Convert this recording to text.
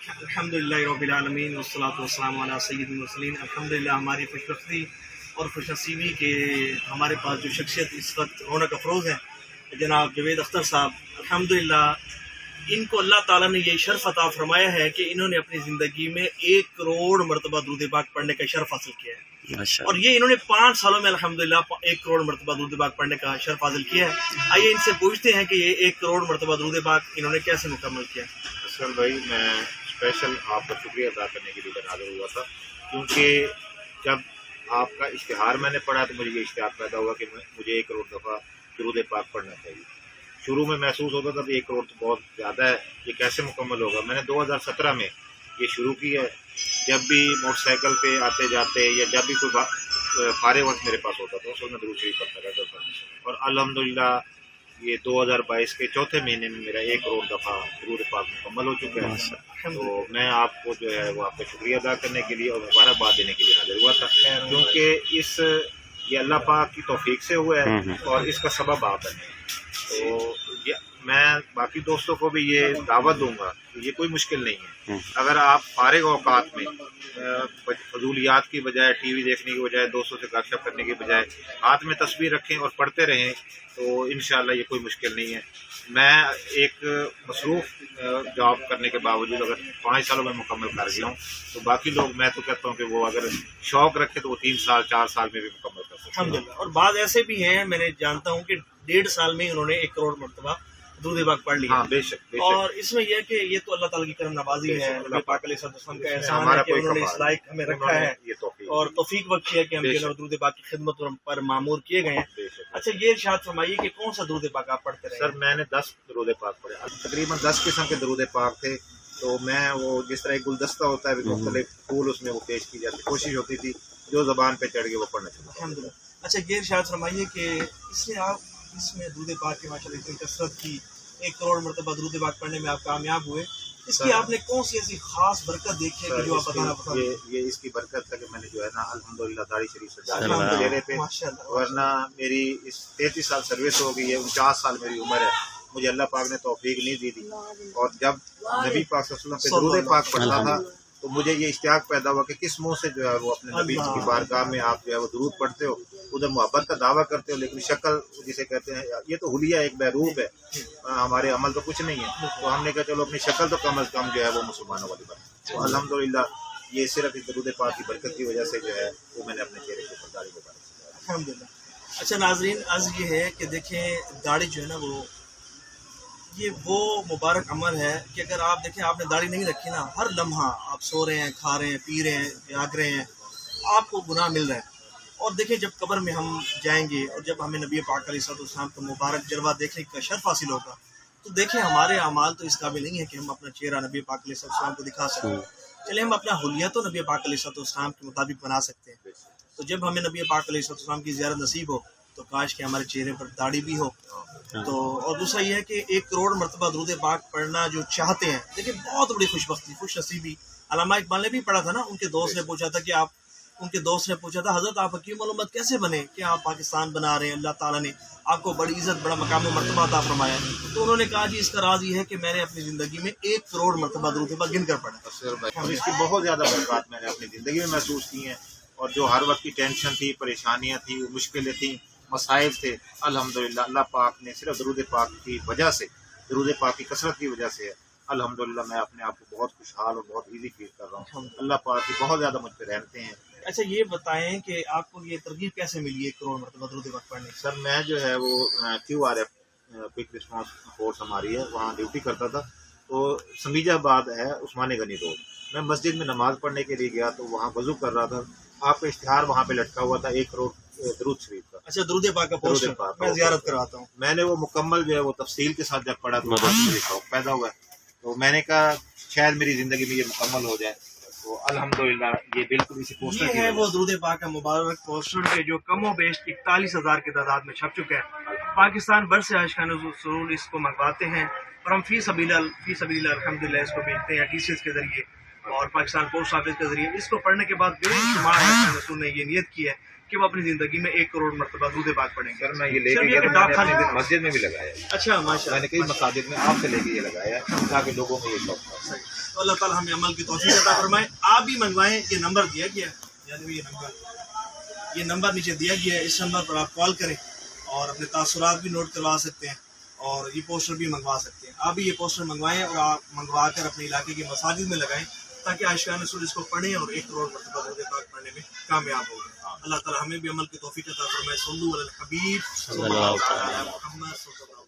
الحمدللہ رب العالمین والصلاۃ والسلام علی سید المرسلین۔ الحمدللہ ہماری خوش بختی اور خوش نصیبی کہ ہمارے پاس جو شخصیت اس وقت رونق افروز ہے جناب جاوید اختر صاحب، الحمدللہ ان کو اللہ تعالیٰ نے یہ شرف عطا فرمایا ہے کہ انہوں نے اپنی زندگی میں 1 کروڑ مرتبہ درود پاک پڑھنے کا شرف حاصل کیا ہے، اور یہ انہوں نے 5 سالوں میں الحمدللہ 1 کروڑ مرتبہ درود پاک پڑھنے کا شرف حاصل کیا ہے۔ آئیے ان سے پوچھتے ہیں کہ یہ 1 کروڑ مرتبہ درود پاک انہوں نے کیسے مکمل کیا۔ اصل بھائی میں اسپیشل آپ کا شکریہ ادا کرنے کے لیے حاضر ہوا تھا، کیونکہ جب آپ کا اشتہار میں نے پڑھا تو مجھے یہ اشتہار پیدا ہوا کہ مجھے 1 کروڑ دفعہ درود پاک پڑھنا چاہیے۔ شروع میں محسوس ہوتا تھا کہ 1 کروڑ تو بہت زیادہ ہے، یہ کیسے مکمل ہوگا۔ میں نے 2017 میں یہ شروع کی ہے، جب بھی موٹر سائیکل پہ آتے جاتے یا جب بھی کوئی فارغ وقت میرے پاس ہوتا تھا اس وقت میں درود شریف پڑھتا رہتا تھا، اور الحمدللہ یہ 2022 کے چوتھے مہینے میں میرا 1 کروڑ دفعہ درود پاک مکمل ہو چکا ہے۔ تو میں آپ کو جو ہے وہ آپ کا شکریہ ادا کرنے کے لیے اور مبارکباد دینے کے لیے حاضر ہوا تھا، کیونکہ یہ اللہ پاک کی توفیق سے ہوا ہے اور اس کا سبب آپ ہیں۔ تو میں باقی دوستوں کو بھی یہ دعوت دوں گا کہ یہ کوئی مشکل نہیں ہے، اگر آپ فارغ اوقات میں فضولیات کی بجائے ٹی وی دیکھنے کی بجائے دوستوں سے گپ شپ کرنے کی بجائے ہاتھ میں تصویر رکھیں اور پڑھتے رہیں تو انشاءاللہ یہ کوئی مشکل نہیں ہے۔ میں ایک مصروف جاب کرنے کے باوجود اگر 5 سالوں میں مکمل کر گیا ہوں تو باقی لوگ میں تو کہتا ہوں کہ وہ اگر شوق رکھے تو وہ 3 سال 4 سال میں بھی مکمل کر سکتے ہیں الحمدللہ۔ اور بعض ایسے بھی ہیں، میں نے جانتا ہوں کہ 1.5 سال میں انہوں نے 1 کروڑ مرتبہ درود پاک پڑھ لیا۔ ہاں بے شک اور اس میں یہ ہے کہ یہ تو اللہ تعالیٰ کی کرم نوازی ہے، نبی پاک علیہ السلام کا احسان ہے کہ انہوں نے اس لائق ہمیں رکھا ہے اور توفیق بخشی ہے کہ ہم جو درود پاک کی خدمت پر مامور کیے گئے ہیں۔ اچھا یہ ارشاد فرمائیے کہ کون سا درود پاک آپ پڑھتے رہے؟ سر میں نے 10 درود پاک پڑھے، تقریباً 10 قسم کے درود پاک تھے، تو میں وہ جس طرح ایک گلدستہ ہوتا ہے مختلف پھول اس میں وہ پیش کی جاتی، کوشش ہوتی تھی جو زبان پہ چڑھ گئے وہ پڑھنا چاہتا۔ الحمدللہ۔ اچھا یہ ارشاد فرمائیے کہ اس میں درود پاک کی ماشاءاللہ اتنی کثرت کی 1 کروڑ مرتبہ درود پاک پڑھنے میں آپ کامیاب ہوئے، اس کی آپ نے کون سی ایسی خاص برکت دیکھی ہے کہ جو آپ بتانا پسند؟ یہ اس کی برکت ہے کہ میں نے جو ہے نا الحمدللہ داڑھی شریف سجا لی چہرے پہ، ورنہ میری اس 33 سال سروس ہو گئی ہے، 49 سال میری عمر ہے، مجھے اللہ پاک نے توفیق نہیں دی تھی، اور جب نبی پاک صلی اللہ علیہ وسلم پہ درود پاک پڑھتا تھا تو مجھے یہ اشتیاق پیدا ہوا کہ کس منہ سے جو ہے وہ اپنے نبی کی بارگاہ میں آپ جو ہے وہ درود پڑھتے ہو، ادھر محبت کا دعویٰ کرتے ہو لیکن شکل جسے کہتے ہیں یہ تو حلیہ ایک بہروپ ہے، ہمارے عمل تو کچھ نہیں ہے، تو ہم نے کہا چلو اپنی شکل تو کم از کم جو ہے وہ مسلمانوں والی بات، تو الحمدللہ یہ صرف اس درود پاک کی برکت کی وجہ سے جو ہے وہ میں نے اپنے چہرے کے اوپر داڑھی کو پڑھا۔ الحمدللہ۔ اچھا ناظرین، عرض یہ ہے کہ دیکھیں داڑھی جو ہے نا وہ مبارک عمل ہے کہ اگر آپ دیکھیں آپ نے داڑھی نہیں رکھی نا، ہر لمحہ آپ سو رہے ہیں، کھا رہے ہیں، پی رہے ہیں، جاگ رہے ہیں، آپ کو گناہ مل رہا ہے۔ اور دیکھیں جب قبر میں ہم جائیں گے اور جب ہمیں نبی پاک علیہ السلام کا مبارک جلوہ دیکھنے کا شرف حاصل ہوگا تو دیکھیں ہمارے اعمال تو اس قابل نہیں ہے کہ ہم اپنا چہرہ نبی پاک علیہ السلام کو دکھا سکیں، چلے ہم اپنا حلیہ تو نبی پاک علیہ السلام کے مطابق بنا سکتے ہیں۔ تو جب ہمیں نبی پاک علیہ السلام کی زیارت نصیب ہو تو کاش کہ ہمارے چہرے پر داڑھی بھی ہو۔ تو اور دوسرا یہ ہے کہ 1 کروڑ مرتبہ درود پاک پڑھنا جو چاہتے ہیں، دیکھیں بہت بڑی خوش بختی، خوش نصیبی۔ علامہ اقبال نے بھی پڑھا تھا نا، ان کے دوست نے پوچھا تھا حضرت آپ حکیم الامت کیسے بنے کہ آپ پاکستان بنا رہے ہیں، اللہ تعالیٰ نے آپ کو بڑی عزت بڑا مقام و مرتبہ عطا فرمایا ہے، تو انہوں نے کہا جی اس کا راز یہ ہے کہ میں نے اپنی زندگی میں 1 کروڑ مرتبہ درود پاک گن کر پڑھا۔ اس کی بہت زیادہ برکات میں نے اپنی زندگی میں محسوس کی ہیں، اور جو ہر وقت کی ٹینشن تھی، پریشانیاں تھیں، مشکلیں تھیں، مسائل تھے، الحمدللہ اللہ پاک نے صرف درود پاک کی وجہ سے، درود پاک کی کثرت کی وجہ سے الحمدللہ میں اپنے آپ کو بہت خوشحال اور بہت ایزی فیل کر رہا ہوں۔ اللہ پاک کی بہت زیادہ مجھ پہ رحمتیں ہیں۔ اچھا یہ بتائیں کہ آپ کو یہ ترغیب کیسے ملی 1 کروڑ مرتبہ درود پاک پڑھنے کی؟ سر میں جو ہے وہ QRF کوئک رسپانس فورس ہماری ہے، وہاں ڈیوٹی کرتا تھا، تو سمیجہ آباد ہے عثمان غنی روڈ، میں مسجد میں نماز پڑھنے کے لیے گیا تو وہاں وضو کر رہا تھا، آپ کا اشتہار وہاں پہ لٹکا ہوا تھا 1 کروڑ درود شریف کا۔ اچھا درود پاک کا پوسٹر میں زیارت کرواتا ہوں، میں نے وہ مکمل جو ہے وہ تفصیل کے ساتھ جب پڑھا تو مجھے شوق پیدا ہوا ہے، تو میں نے کہا شاید میری زندگی میں یہ مکمل ہو جائے، تو الحمدللہ یہ بالکل اسی پوسٹر یہ ہے وہ درود پاک کا مبارک پوسٹر کے جو کم و بیش 41,000 کی تعداد میں چھپ چکا ہے۔ پاکستان بھر سے عاشقان ضرور اس کو منگواتے ہیں اور ہم فی سبیل اللہ الحمدللہ اس کو بیچتے ہیں TCS کے ذریعے اور پاکستان پوسٹ آفس کے ذریعے۔ اس کو پڑھنے کے بعد بے شمار عاشقان رسول نے یہ نیت کی ہے کہ وہ اپنی زندگی میں 1 کروڑ مرتبہ درود پاک پڑھیں گے۔ سر میں یہ لے کے گیا مسجد میں بھی لگایا، اچھا ماشاء میں نے کئی مساجد میں آپ سے لے کے یہ لگایا تاکہ لوگوں میں یہ شوق تھا۔ تو اللہ تعالیٰ ہمیں عمل کی توفیق عطا فرمائے. آپ بھی منگوائیں, یہ نمبر دیا گیا ہے, یعنی یہ نمبر نیچے دیا گیا ہے, اس نمبر پر آپ کال کریں اور اپنے تاثرات بھی نوٹ کروا سکتے ہیں اور یہ پوسٹر بھی منگوا سکتے ہیں. آپ بھی یہ پوسٹر منگوائیں اور آپ منگوا کر اپنے علاقے کے مساجد میں لگائیں تاکہ عاشقان رسول اس کو پڑھیں اور 1 کروڑ مرتبہ درود پاک پڑھنے میں کامیاب ہو گئے. اللہ تعالیٰ ہمیں بھی عمل کی توفیق عطا فرمائے. صلو علی الحبیب صلی اللہ علیہ وسلم.